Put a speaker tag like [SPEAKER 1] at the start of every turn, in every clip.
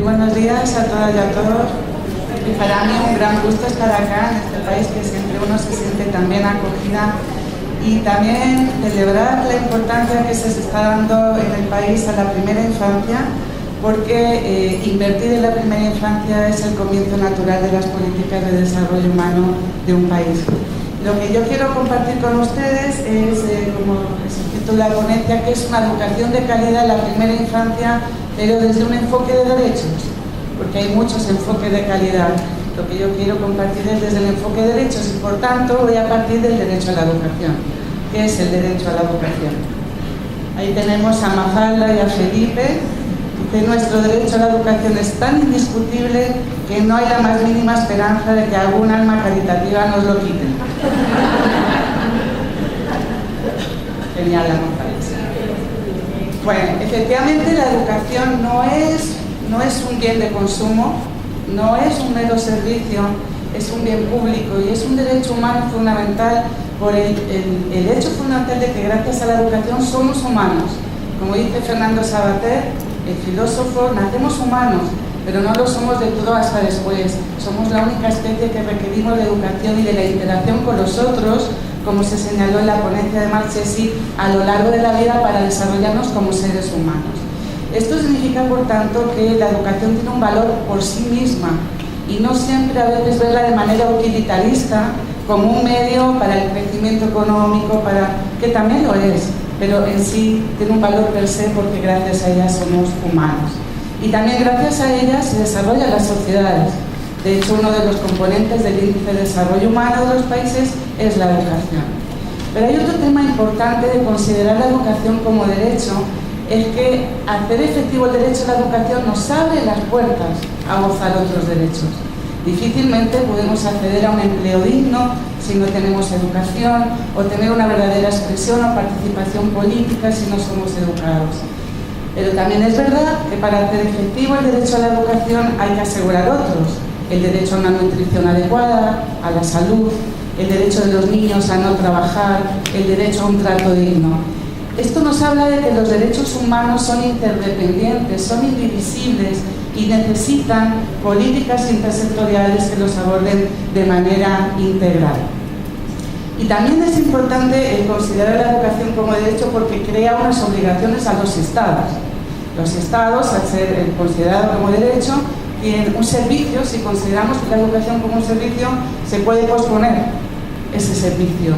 [SPEAKER 1] buenos días a todas y a todos. Y para mí un gran gusto estar acá en este país que siempre uno se siente tan bien acogida y también celebrar la importancia que se está dando en el país a la primera infancia, porque invertir en la primera infancia es el comienzo natural de las políticas de desarrollo humano de un país. Lo que yo quiero compartir con ustedes es, como se titula la ponencia, que es una educación de calidad en la primera infancia, pero desde un enfoque de derechos, porque hay muchos enfoques de calidad. Lo que yo quiero compartir es desde el enfoque de derechos y, por tanto, voy a partir del derecho a la educación. ¿Qué es el derecho a la educación? Ahí tenemos a Mafalda y a Felipe. Dice: nuestro derecho a la educación es tan indiscutible que no hay la más mínima esperanza de que algún alma caritativa nos lo quite. Genial la conferencia. Bueno, efectivamente la educación no es un bien de consumo, no es un mero servicio, es un bien público y es un derecho humano fundamental por el hecho fundamental de que gracias a la educación somos humanos. Como dice Fernando Savater, el filósofo, nacemos humanos, pero no lo somos del todo hasta después. Somos la única especie que requerimos de educación y de la interacción con los otros, como se señaló en la ponencia de Marchesi, a lo largo de la vida para desarrollarnos como seres humanos. Esto significa, por tanto, que la educación tiene un valor por sí misma y no siempre a veces verla de manera utilitarista como un medio para el crecimiento económico, que también lo es, pero en sí tiene un valor per se porque gracias a ella somos humanos. Y también gracias a ella se desarrollan las sociedades. De hecho, uno de los componentes del índice de desarrollo humano de los países es la educación. Pero hay otro tema importante de considerar la educación como derecho, es que hacer efectivo el derecho a la educación nos abre las puertas a gozar otros derechos. Difícilmente podemos acceder a un empleo digno si no tenemos educación, o tener una verdadera expresión o participación política si no somos educados. Pero también es verdad que para hacer efectivo el derecho a la educación hay que asegurar otros: el derecho a una nutrición adecuada, a la salud, el derecho de los niños a no trabajar, el derecho a un trato digno. Esto nos habla de que los derechos humanos son interdependientes, son indivisibles y necesitan políticas intersectoriales que los aborden de manera integral. Y también es importante considerar la educación como derecho porque crea unas obligaciones a los Estados. Los Estados, al ser considerados como derecho, tienen un servicio. Si consideramos que la educación como un servicio, se puede posponer ese servicio.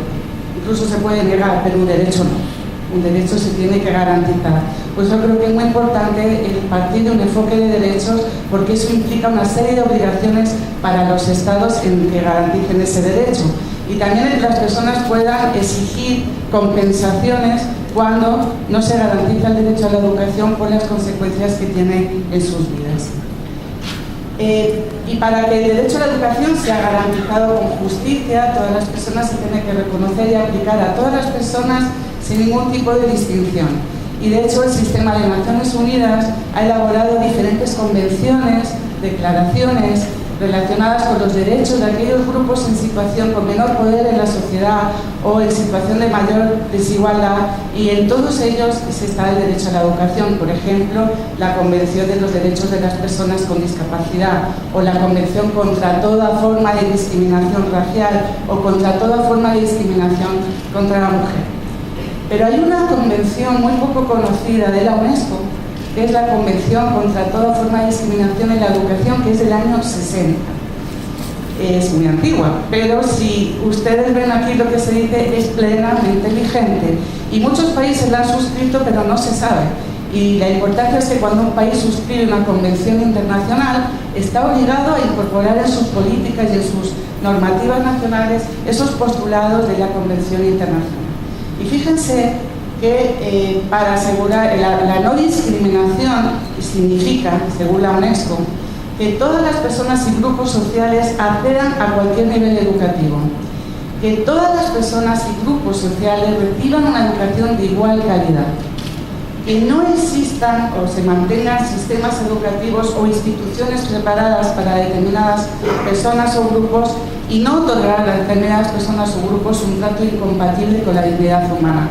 [SPEAKER 1] Incluso se puede negar, pero un derecho no. Un derecho se tiene que garantizar. Pues yo creo que es muy importante el partir de un enfoque de derechos, porque eso implica una serie de obligaciones para los Estados en que garanticen ese derecho. Y también en que las personas puedan exigir compensaciones cuando no se garantiza el derecho a la educación por las consecuencias que tiene en sus vidas. Y para que el derecho a la educación sea garantizado con justicia, todas las personas se tienen que reconocer y aplicar a todas las personas sin ningún tipo de distinción. Y de hecho el sistema de Naciones Unidas ha elaborado diferentes convenciones, declaraciones relacionadas con los derechos de aquellos grupos en situación con menor poder en la sociedad o en situación de mayor desigualdad, y en todos ellos está el derecho a la educación. Por ejemplo, la Convención de los Derechos de las Personas con Discapacidad, o la Convención contra toda forma de discriminación racial, o contra toda forma de discriminación contra la mujer. Pero hay una convención muy poco conocida de la UNESCO, que es la Convención contra toda forma de discriminación en la educación, que es del año 60. Es muy antigua, pero si ustedes ven aquí lo que se dice, es plenamente vigente. Y muchos países la han suscrito, pero no se sabe. Y la importancia es que cuando un país suscribe una convención internacional, está obligado a incorporar en sus políticas y en sus normativas nacionales esos postulados de la Convención Internacional. Y fíjense que para asegurar la no discriminación significa, según la UNESCO, que todas las personas y grupos sociales accedan a cualquier nivel educativo, que todas las personas y grupos sociales reciban una educación de igual calidad, que no existan o se mantengan sistemas educativos o instituciones preparadas para determinadas personas o grupos y no otorgar a determinadas personas o grupos un trato incompatible con la dignidad humana.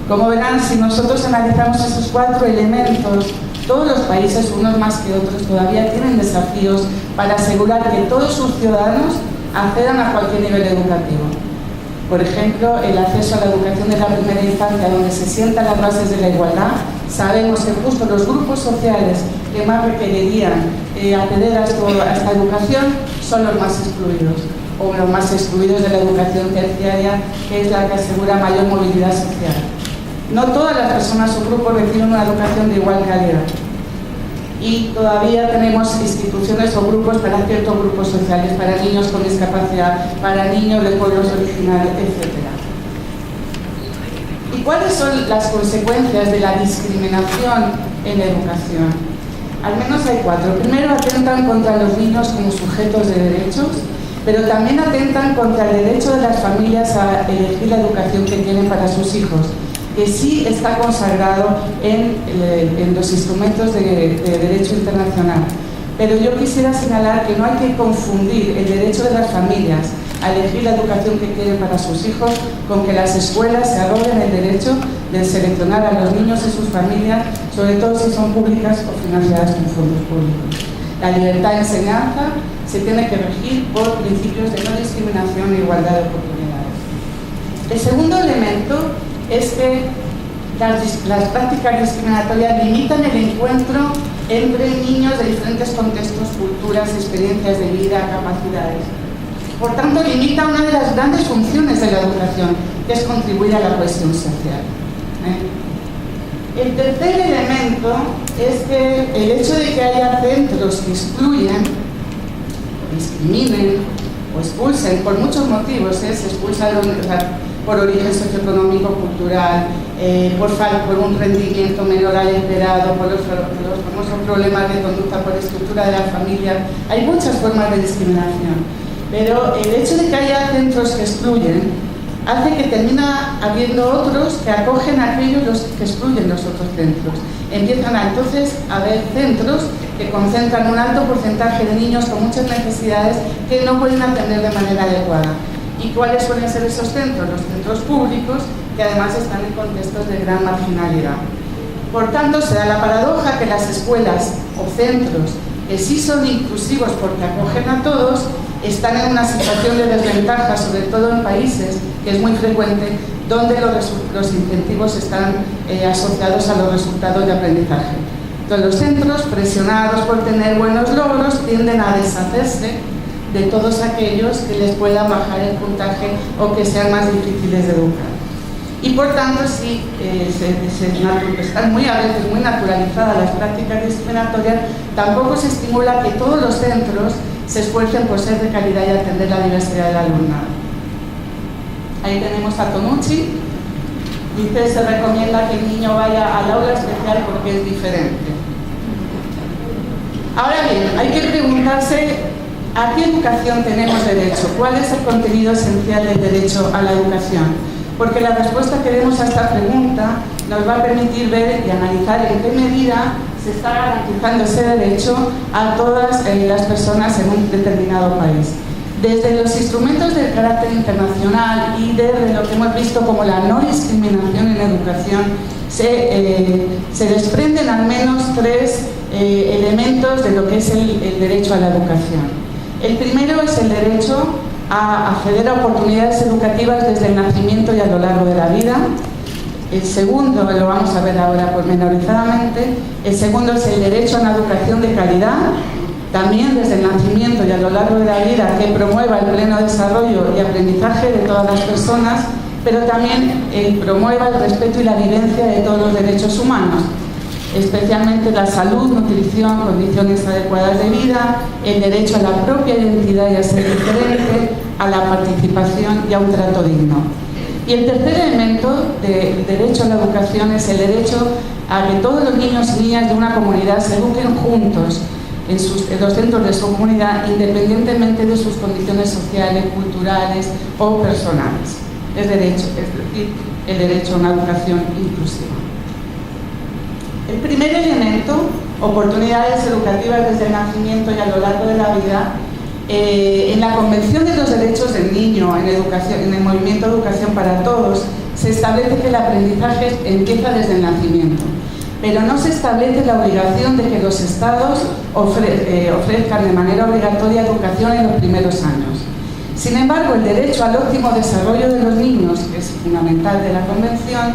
[SPEAKER 1] Como verán, si nosotros analizamos esos 4 elementos Todos los países, unos más que otros, todavía tienen desafíos para asegurar que todos sus ciudadanos accedan a cualquier nivel educativo. Por ejemplo, el acceso a la educación de la primera infancia, donde se sientan las bases de la igualdad. Sabemos que justo los grupos sociales que más requerirían acceder a esta educación son los más excluidos, o los más excluidos de la educación terciaria, que es la que asegura mayor movilidad social. No todas las personas o grupos reciben una educación de igual calidad. Y todavía tenemos instituciones o grupos para ciertos grupos sociales, para niños con discapacidad, para niños de pueblos originarios, etc. ¿Y cuáles son las consecuencias de la discriminación en la educación? Al menos hay 4. Primero, atentan contra los niños como sujetos de derechos, pero también atentan contra el derecho de las familias a elegir la educación que quieren para sus hijos, que sí está consagrado en los instrumentos de derecho internacional. Pero yo quisiera señalar que no hay que confundir el derecho de las familias a elegir la educación que quieren para sus hijos con que las escuelas se arroguen el derecho de seleccionar a los niños y sus familias, sobre todo si son públicas o financiadas con fondos públicos. La libertad de enseñanza se tiene que regir por principios de no discriminación e igualdad de oportunidades. El segundo elemento es que las prácticas discriminatorias limitan el encuentro entre niños de diferentes contextos, culturas, experiencias de vida, capacidades. Por tanto, limita una de las grandes funciones de la educación, que es contribuir a la cohesión social. El tercer elemento es que el hecho de que haya centros que excluyen, discriminen o expulsen por muchos motivos, se expulsan por origen socioeconómico, cultural, por un rendimiento menor al esperado, por los famosos problemas de conducta por estructura de la familia. Hay muchas formas de discriminación, pero el hecho de que haya centros que excluyen hace que termina habiendo otros que acogen a aquellos que excluyen los otros centros. Empiezan entonces a haber centros que concentran un alto porcentaje de niños con muchas necesidades que no pueden atender de manera adecuada. ¿Y cuáles suelen ser esos centros? Los centros públicos, que además están en contextos de gran marginalidad. Por tanto, se da la paradoja que las escuelas o centros que sí son inclusivos porque acogen a todos, están en una situación de desventaja, sobre todo en países, que es muy frecuente, donde los incentivos están asociados a los resultados de aprendizaje. Entonces, los centros, presionados por tener buenos logros, tienden a deshacerse de todos aquellos que les puedan bajar el puntaje o que sean más difíciles de educar. Y por tanto, sí, están a veces muy naturalizadas las prácticas discriminatorias, tampoco se estimula que todos los centros se esfuercen por ser de calidad y atender la diversidad del alumnado. Ahí tenemos a Tonucci. Dice, se recomienda que el niño vaya al aula especial porque es diferente. Ahora bien, hay que preguntarse ¿a qué educación tenemos derecho? ¿Cuál es el contenido esencial del derecho a la educación? Porque la respuesta que demos a esta pregunta nos va a permitir ver y analizar en qué medida se está garantizando ese derecho a todas las personas en un determinado país. Desde los instrumentos de carácter internacional y desde lo que hemos visto como la no discriminación en educación, se desprenden al menos 3 elementos de lo que es el derecho a la educación. El primero es el derecho a acceder a oportunidades educativas desde el nacimiento y a lo largo de la vida. El segundo, lo vamos a ver ahora pormenorizadamente, el segundo es el derecho a una educación de calidad, también desde el nacimiento y a lo largo de la vida, que promueva el pleno desarrollo y aprendizaje de todas las personas, pero también promueva el respeto y la vivencia de todos los derechos humanos, especialmente la salud, nutrición, condiciones adecuadas de vida, el derecho a la propia identidad y a ser diferente, a la participación y a un trato digno. Y el tercer elemento del derecho a la educación es el derecho a que todos los niños y niñas de una comunidad se eduquen juntos en los centros de su comunidad, independientemente de sus condiciones sociales, culturales o personales. Es decir, el derecho a una educación inclusiva. El primer elemento, oportunidades educativas desde el nacimiento y a lo largo de la vida. En la Convención de los Derechos del Niño, en el Movimiento Educación para Todos, se establece que el aprendizaje empieza desde el nacimiento. pero no se establece la obligación de que los Estados ofrezcan de manera obligatoria educación en los primeros años. Sin embargo, el derecho al óptimo desarrollo de los niños, que es fundamental de la Convención,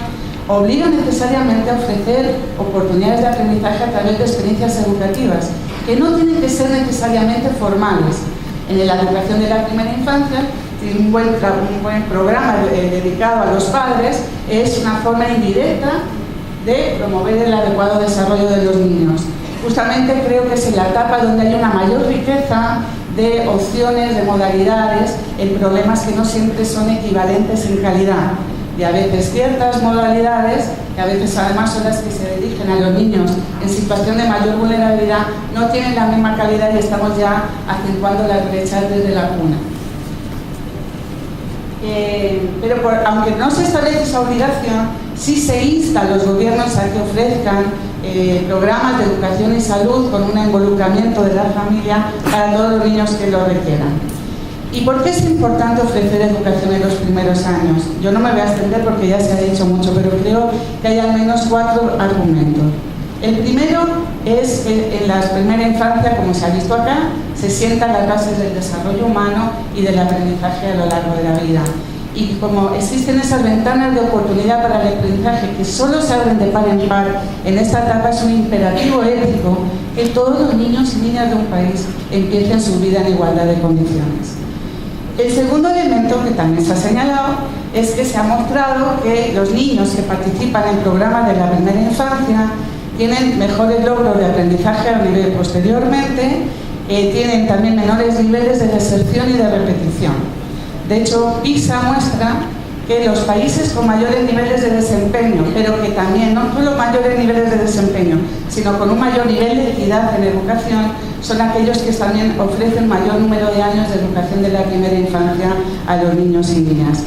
[SPEAKER 1] obliga necesariamente a ofrecer oportunidades de aprendizaje a través de experiencias educativas, que no tienen que ser necesariamente formales. En la educación de la primera infancia, un buen programa dedicado a los padres es una forma indirecta de promover el adecuado desarrollo de los niños. Justamente creo que es en la etapa donde hay una mayor riqueza de opciones, de modalidades. El problema es que no siempre son equivalentes en calidad. Y a veces ciertas modalidades, que a veces además son las que se dirigen a los niños en situación de mayor vulnerabilidad, no tienen la misma calidad y estamos ya acentuando las brechas desde la cuna. Aunque no se establece esa obligación, sí se insta a los gobiernos a que ofrezcan programas de educación y salud con un involucramiento de la familia para todos los niños que lo requieran. ¿Y por qué es importante ofrecer educación en los primeros años? Yo no me voy a extender porque ya se ha dicho mucho, pero creo que hay al menos 4 argumentos. El primero es que en la primera infancia, como se ha visto acá, se sientan las bases del desarrollo humano y del aprendizaje a lo largo de la vida. Y como existen esas ventanas de oportunidad para el aprendizaje que solo se abren de par en par, en esta etapa es un imperativo ético que todos los niños y niñas de un país empiecen su vida en igualdad de condiciones. El segundo elemento, que también se ha señalado, es que se ha mostrado que los niños que participan en programas de la primera infancia tienen mejores logros de aprendizaje a nivel posteriormente, tienen también menores niveles de deserción y de repetición. De hecho, PISA muestra que los países con mayores niveles de desempeño, pero que también no solo mayores niveles de desempeño, sino con un mayor nivel de equidad en educación, son aquellos que también ofrecen mayor número de años de educación de la primera infancia a los niños y niñas.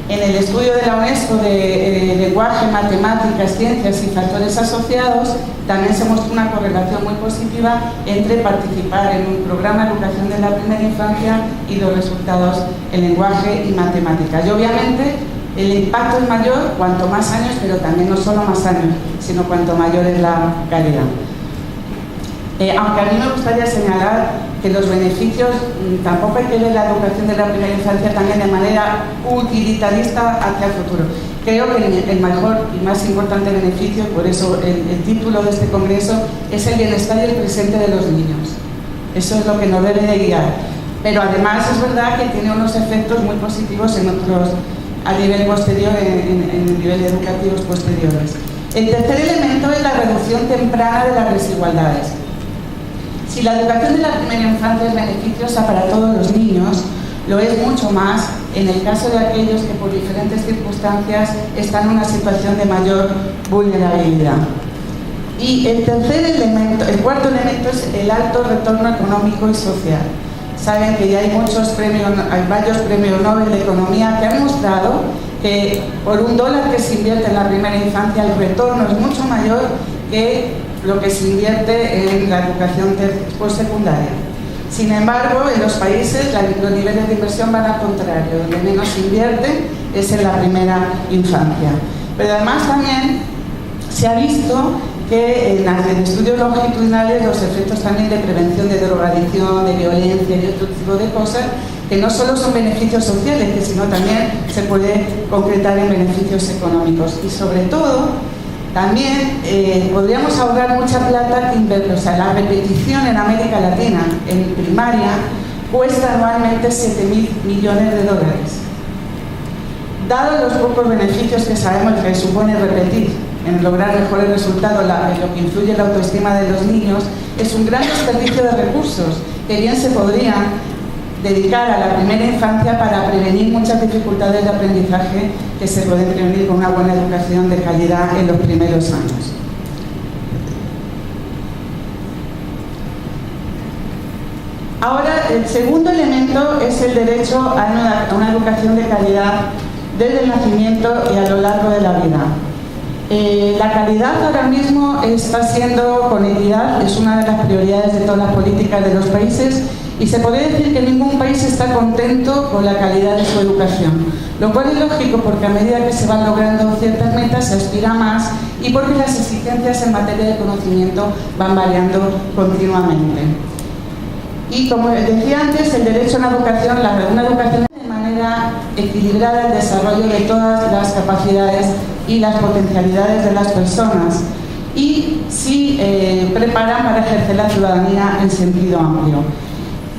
[SPEAKER 1] En el estudio de la UNESCO de lenguaje, matemáticas, ciencias y factores asociados, también se muestra una correlación muy positiva entre participar en un programa de educación de la primera infancia y los resultados en lenguaje y matemáticas. Y obviamente el impacto es mayor cuanto más años, pero también no solo más años, sino cuanto mayor es la calidad. Aunque a mí me gustaría señalar que los beneficios, tampoco hay que ver la educación de la primera infancia también de manera utilitarista hacia el futuro. Creo que el mejor y más importante beneficio, por eso el título de este congreso, es el bienestar y el presente de los niños. Eso es lo que nos debe de guiar. Pero además es verdad que tiene unos efectos muy positivos en otros, a nivel posterior, en niveles educativos posteriores. El tercer elemento es la reducción temprana de las desigualdades. Si la educación de la primera infancia es beneficiosa para todos los niños, lo es mucho más en el caso de aquellos que por diferentes circunstancias están en una situación de mayor vulnerabilidad. Y el cuarto elemento es el alto retorno económico y social. Saben que ya hay varios premios Nobel de Economía que han mostrado que por $1 que se invierte en la primera infancia, el retorno es mucho mayor que lo que se invierte en la educación postsecundaria. Sin embargo, en los países los niveles de inversión van al contrario, donde menos se invierte es en la primera infancia. Pero además también se ha visto que en estudios longitudinales los efectos también de prevención de drogadicción, de violencia y otro tipo de cosas, que no solo son beneficios sociales, sino también se puede concretar en beneficios económicos. Y sobre todo, también podríamos ahorrar mucha plata que invertir. O sea, la repetición en América Latina, en primaria, cuesta anualmente $7.000 millones. Dados los pocos beneficios que sabemos que supone repetir en lograr mejores resultados, en lo que influye en la autoestima de los niños, es un gran desperdicio de recursos que bien se podrían dedicar a la primera infancia para prevenir muchas dificultades de aprendizaje que se pueden prevenir con una buena educación de calidad en los primeros años. Ahora, el segundo elemento es el derecho a una educación de calidad desde el nacimiento y a lo largo de la vida. La calidad ahora mismo está siendo, con equidad, es una de las prioridades de todas las políticas de los países y se puede decir que ningún país está contento con la calidad de su educación. lo cual es lógico porque a medida que se van logrando ciertas metas se aspira más y porque las exigencias en materia de conocimiento van variando continuamente. Y como decía antes, el derecho a una educación de manera equilibrada el desarrollo de todas las capacidades y las potencialidades de las personas y sí preparan para ejercer la ciudadanía en sentido amplio.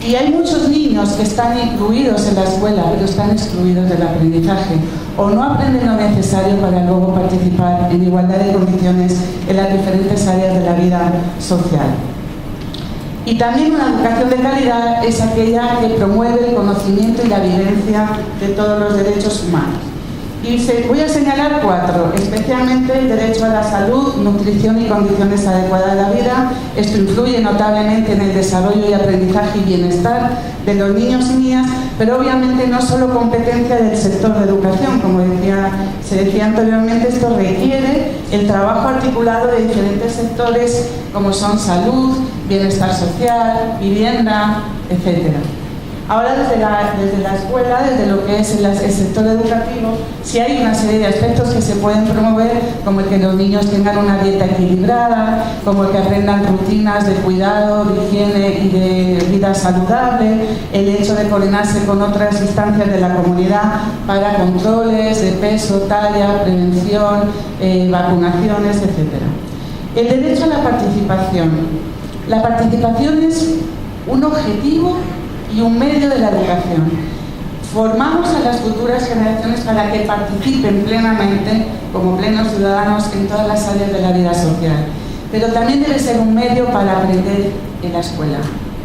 [SPEAKER 1] Y hay muchos niños que están incluidos en la escuela, pero están excluidos del aprendizaje o no aprenden lo necesario para luego participar en igualdad de condiciones en las diferentes áreas de la vida social. Y también una educación de calidad es aquella que promueve el conocimiento y la vivencia de todos los derechos humanos. Y voy a señalar 4, especialmente el derecho a la salud, nutrición y condiciones adecuadas de la vida. Esto influye notablemente en el desarrollo y aprendizaje y bienestar de los niños y niñas, pero obviamente no solo competencia del sector de educación, como se decía anteriormente, esto requiere el trabajo articulado de diferentes sectores como son salud, bienestar social, vivienda, etc. Ahora desde la escuela, desde lo que es el sector educativo, sí hay una serie de aspectos que se pueden promover, como el que los niños tengan una dieta equilibrada, como el que aprendan rutinas de cuidado, de higiene y de vida saludable, el hecho de coordinarse con otras instancias de la comunidad para controles de peso, talla, prevención, vacunaciones, etc. El derecho a la participación. La participación es un objetivo y un medio de la educación. Formamos a las futuras generaciones para que participen plenamente, como plenos ciudadanos, en todas las áreas de la vida social. Pero también debe ser un medio para aprender en la escuela,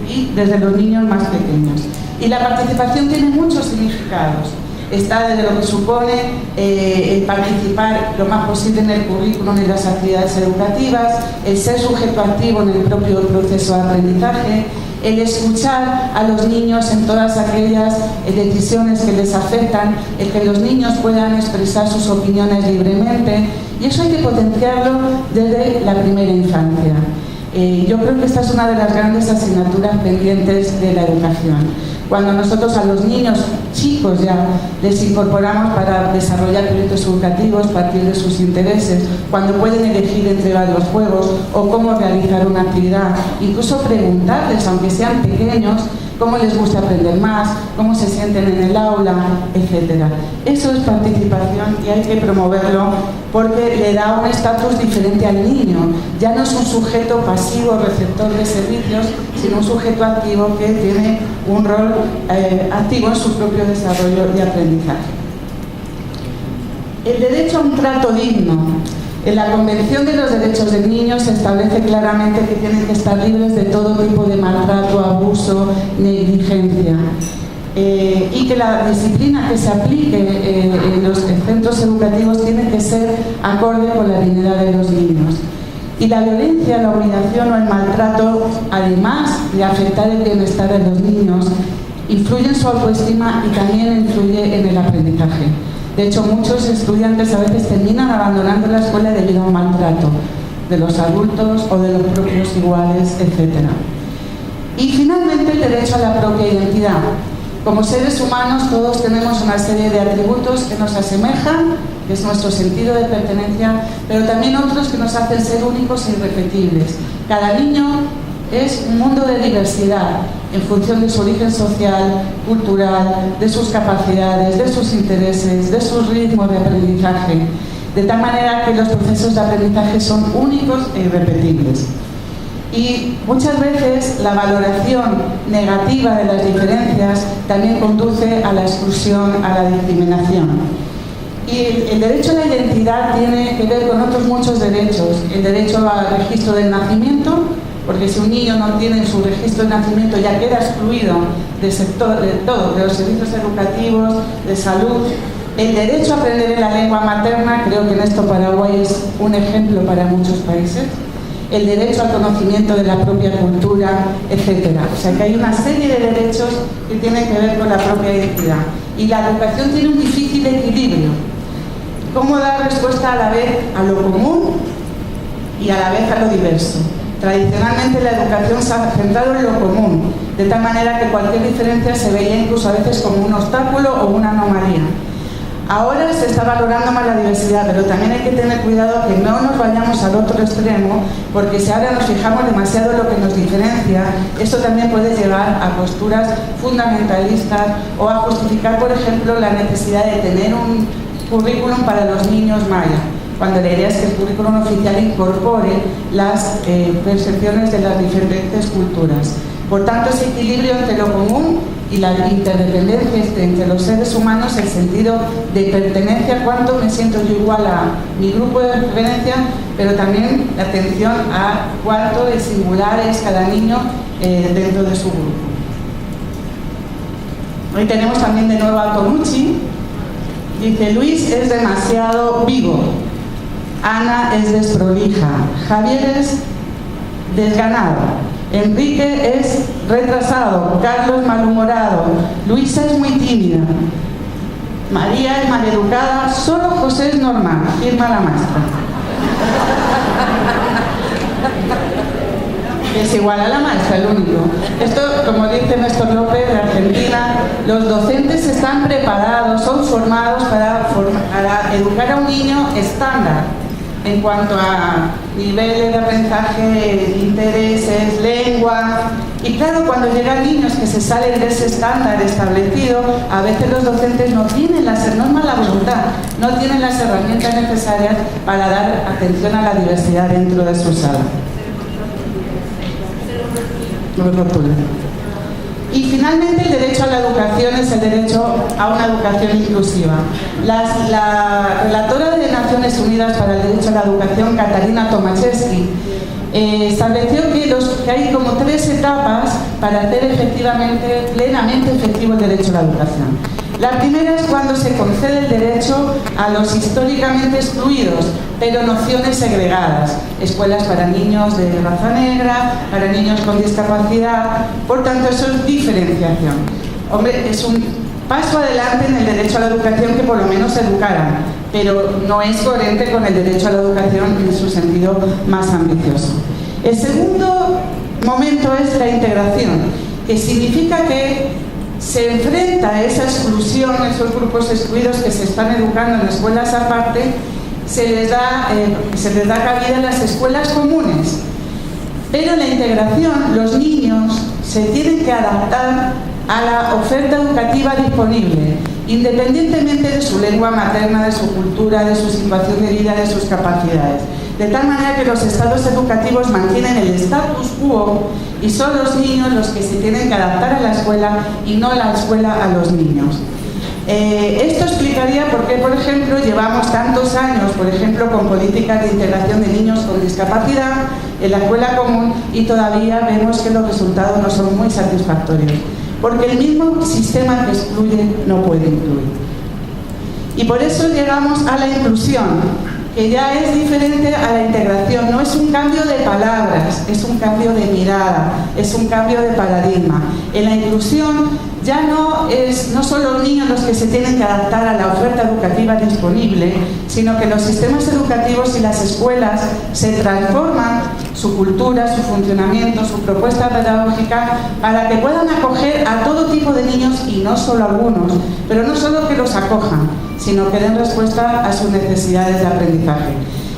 [SPEAKER 1] y desde los niños más pequeños. Y la participación tiene muchos significados. Está desde lo que supone el participar lo más posible en el currículum y las actividades educativas, el ser sujeto activo en el propio proceso de aprendizaje, el escuchar a los niños en todas aquellas decisiones que les afectan, el que los niños puedan expresar sus opiniones libremente, y eso hay que potenciarlo desde la primera infancia. Yo creo que esta es una de las grandes asignaturas pendientes de la educación. Cuando nosotros a los niños chicos ya les incorporamos para desarrollar proyectos educativos a partir de sus intereses, cuando pueden elegir entre varios juegos o cómo realizar una actividad, incluso preguntarles, aunque sean pequeños, cómo les gusta aprender más, cómo se sienten en el aula, etc. Eso es participación y hay que promoverlo porque le da un estatus diferente al niño. Ya no es un sujeto pasivo receptor de servicios, sino un sujeto activo que tiene un rol activo en su propio desarrollo y aprendizaje. El derecho a un trato digno. En la Convención de los Derechos del Niño se establece claramente que tienen que estar libres de todo tipo de maltrato, abuso, negligencia. Y que la disciplina que se aplique en los centros educativos tiene que ser acorde con la dignidad de los niños. Y la violencia, la humillación o el maltrato, además de afectar el bienestar de los niños, influye en su autoestima y también influye en el aprendizaje. De hecho, muchos estudiantes a veces terminan abandonando la escuela debido a un maltrato de los adultos o de los propios iguales, etc. Y finalmente, el derecho a la propia identidad. Como seres humanos, todos tenemos una serie de atributos que nos asemejan, que es nuestro sentido de pertenencia, pero también otros que nos hacen ser únicos e irrepetibles. Cada niño es un mundo de diversidad en función de su origen social, cultural, de sus capacidades, de sus intereses, de sus ritmos de aprendizaje, de tal manera que los procesos de aprendizaje son únicos e irrepetibles. Y muchas veces la valoración negativa de las diferencias también conduce a la exclusión, a la discriminación. Y el derecho a la identidad tiene que ver con otros muchos derechos. El derecho al registro del nacimiento, porque si un niño no tiene su registro de nacimiento ya queda excluido del sector, de todo, de los servicios educativos, de salud. El derecho a aprender en la lengua materna, creo que en esto Paraguay es un ejemplo para muchos países. El derecho al conocimiento de la propia cultura, etc. O sea que hay una serie de derechos que tienen que ver con la propia identidad. Y la educación tiene un difícil equilibrio. ¿Cómo dar respuesta a la vez a lo común y a la vez a lo diverso? Tradicionalmente la educación se ha centrado en lo común, de tal manera que cualquier diferencia se veía incluso a veces como un obstáculo o una anomalía. Ahora se está valorando más la diversidad, pero también hay que tener cuidado que no nos vayamos al otro extremo, porque si ahora nos fijamos demasiado en lo que nos diferencia, eso también puede llevar a posturas fundamentalistas o a justificar, por ejemplo, la necesidad de tener un currículum para los niños maya, cuando la idea es que el currículum oficial incorpore las percepciones de las diferentes culturas. Por tanto, ese equilibrio entre lo común y la interdependencia entre los seres humanos, el sentido de pertenencia, cuánto me siento yo igual a mi grupo de referencia, pero también la atención a cuánto de singular es cada niño dentro de su grupo. Hoy tenemos también de nuevo a Tonucci. Dice: Luis es demasiado vivo, Ana es desprolija, Javier es desganado, Enrique es retrasado, Carlos malhumorado, Luisa es muy tímida, María es maleducada, solo José es normal, firma la maestra. Es igual a la maestra, el único. Esto, como dice Néstor López de Argentina, los docentes están preparados, son formados para educar a un niño estándar en cuanto a niveles de aprendizaje, intereses, lengua. Y claro, cuando llegan niños que se salen de ese estándar establecido, a veces los docentes no tienen no es mala voluntad, no tienen las herramientas necesarias para dar atención a la diversidad dentro de su sala. Y finalmente, el derecho a la educación es el derecho a una educación inclusiva. La relatora de Naciones Unidas para el Derecho a la Educación, Katarina Tomaszewski, estableció que hay como 3 etapas para hacer plenamente efectivo el derecho a la educación. La primera es cuando se concede el derecho a los históricamente excluidos, pero nociones segregadas. Escuelas para niños de raza negra, para niños con discapacidad. Por tanto, eso es diferenciación. Hombre, es un paso adelante en el derecho a la educación que por lo menos educaran, pero no es coherente con el derecho a la educación en su sentido más ambicioso. El segundo momento es la integración, que significa que se enfrenta a esa exclusión, esos grupos excluidos que se están educando en escuelas aparte, se les da cabida en las escuelas comunes. Pero en la integración, los niños se tienen que adaptar a la oferta educativa disponible, independientemente de su lengua materna, de su cultura, de su situación de vida, de sus capacidades. De tal manera que los estados educativos mantienen el status quo y son los niños los que se tienen que adaptar a la escuela y no la escuela a los niños. Esto explicaría por qué, por ejemplo, llevamos tantos años, por ejemplo, con políticas de integración de niños con discapacidad en la escuela común y todavía vemos que los resultados no son muy satisfactorios, porque el mismo sistema que excluye no puede incluir. Y por eso llegamos a la inclusión, que ya es diferente a la integración. No es un cambio de palabras, es un cambio de mirada, es un cambio de paradigma. En la inclusión ya no son los niños los que se tienen que adaptar a la oferta educativa disponible, sino que los sistemas educativos y las escuelas se transforman, su cultura, su funcionamiento, su propuesta pedagógica, para que puedan acoger a todo tipo de niños y no solo algunos, pero no solo que los acojan, sino que den respuesta a sus necesidades de aprendizaje.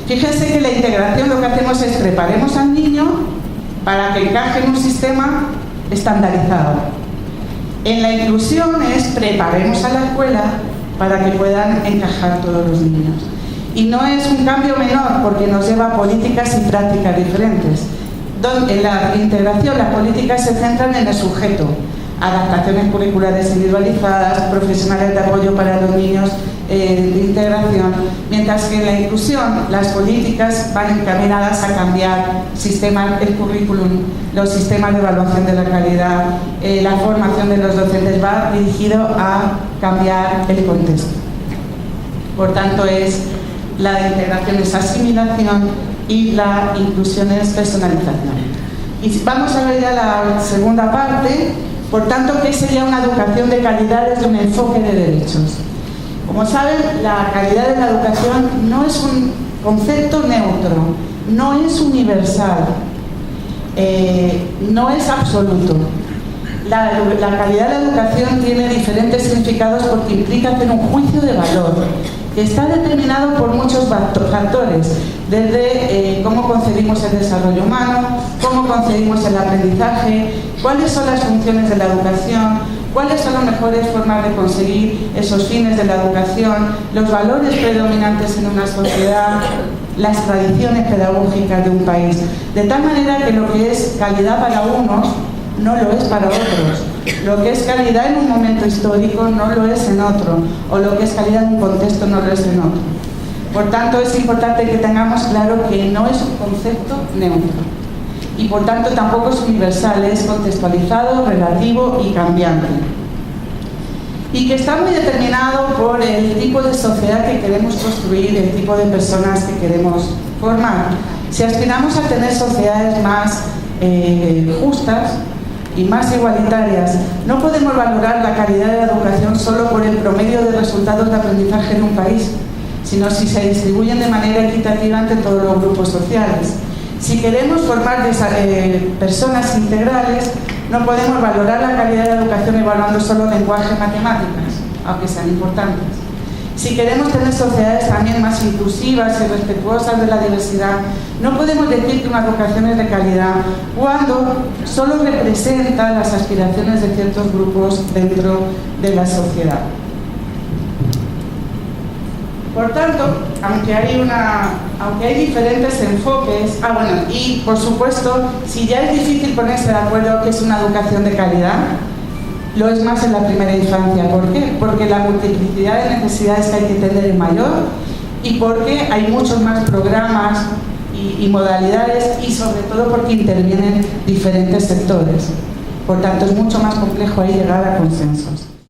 [SPEAKER 1] Fíjense que la integración lo que hacemos es preparemos al niño para que encaje en un sistema estandarizado. En la inclusión es preparemos a la escuela para que puedan encajar todos los niños. Y no es un cambio menor porque nos lleva a políticas y prácticas diferentes. En la integración las políticas se centran en el sujeto, adaptaciones curriculares individualizadas, profesionales de apoyo para los niños de integración, mientras que en la inclusión las políticas van encaminadas a cambiar el currículum, los sistemas de evaluación de la calidad, la formación de los docentes va dirigido a cambiar el contexto. Por tanto, la integración es asimilación y la inclusión es personalización. Y vamos a ver ya la segunda parte. Por tanto, ¿qué sería una educación de calidad desde un enfoque de derechos? Como saben, la calidad de la educación no es un concepto neutro, no es universal, no es absoluto. La calidad de la educación tiene diferentes significados porque implica hacer un juicio de valor que está determinado por muchos factores, desde cómo concebimos el desarrollo humano, cómo concebimos el aprendizaje, cuáles son las funciones de la educación, cuáles son las mejores formas de conseguir esos fines de la educación, los valores predominantes en una sociedad, las tradiciones pedagógicas de un país. De tal manera que lo que es calidad para unos no lo es para otros. Lo que es calidad en un momento histórico no lo es en otro, o lo que es calidad en un contexto no lo es en otro. Por tanto, es importante que tengamos claro que no es un concepto neutro y por tanto tampoco es universal, es contextualizado, relativo y cambiante. Y que está muy determinado por el tipo de sociedad que queremos construir, el tipo de personas que queremos formar. Si aspiramos a tener sociedades más justas y más igualitarias, no podemos valorar la calidad de la educación solo por el promedio de resultados de aprendizaje en un país, sino si se distribuyen de manera equitativa entre todos los grupos sociales. Si queremos formar personas integrales, no podemos valorar la calidad de la educación evaluando solo lenguaje y matemáticas, aunque sean importantes. Si queremos tener sociedades también más inclusivas y respetuosas de la diversidad, no podemos decir que una educación es de calidad cuando solo representa las aspiraciones de ciertos grupos dentro de la sociedad. Por tanto, aunque hay diferentes enfoques, y por supuesto, si ya es difícil ponerse de acuerdo que es una educación de calidad, lo es más en la primera infancia. ¿Por qué? Porque la multiplicidad de necesidades que hay que tener es mayor y porque hay muchos más programas y modalidades y sobre todo porque intervienen diferentes sectores. Por tanto, es mucho más complejo ahí llegar a consensos.